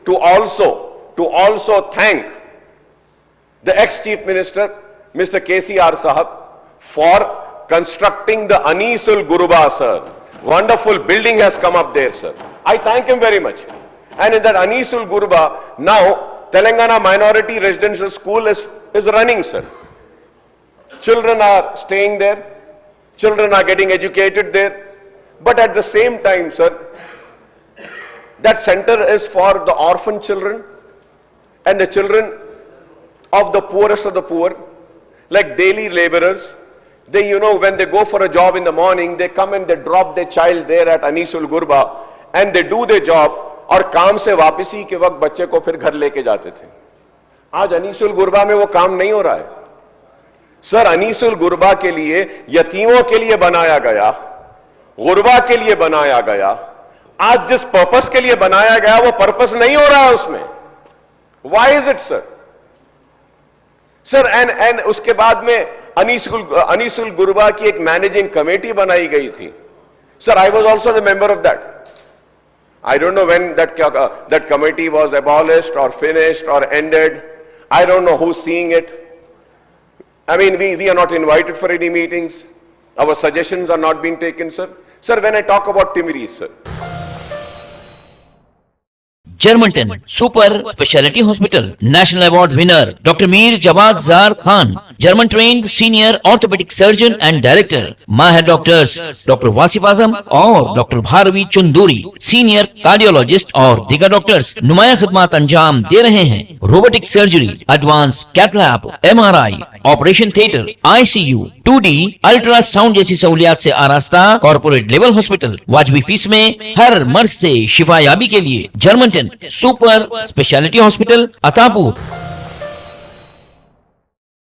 to also thank the ex-Chief Minister, Mr. KCR Sahab, for constructing the Anisul Guruba, sir. Wonderful building has come up there, sir. I thank him very much. And in that Anisul Guruba, now Telangana Minority Residential School is running, sir. Children are staying there. Children are getting educated there. But at the same time, sir, that center is for the orphan children and the children of the poorest of the poor, like daily laborers. They, when they go for a job in the morning, they come and they drop their child there at Anisul Guruba and they do their job और काम से वापसी के वक्त बच्चे को फिर घर लेके जाते थे. आज अनीसुल गुरबा में वो काम नहीं हो रहा है. सर, अनीसुल गुरबा के लिए, यतीमों के लिए बनाया गया, गुरबा के लिए बनाया गया. आज जिस पर्पस के लिए बनाया गया वो पर्पस नहीं हो रहा है उसमें. Why is it sir? Sir, and उसके बाद में अनीसुल गुरबा की एक मैनेजिंग कमेटी बनाई गई थी. Sir, I was also the member of that. I don't know when that committee was abolished or finished or ended. I don't know who's seeing it. I mean, we are not invited for any meetings. Our suggestions are not being taken, sir. Sir, when I talk about Timmeries, sir. Germantown Super Speciality Hospital National Award winner Dr. Mir Jawad Zar Khan, German trained senior orthopedic surgeon and director. Mahir doctors Dr. Wasif Azam और Dr. Bharvi Chunduri, senior cardiologist और दिगर doctors नुमाया खिदमत अंजाम दे रहे हैं. Robotic surgery, advance cath lab, MRI, operation theatre, ICU, 2D ultrasound जैसी सहूलियात से आरास्ता कॉर्पोरेट लेवल हॉस्पिटल. वाजबी फीस में हर मर्ज से शिफायाबी के लिए Germanten super speciality hospital, Attapur.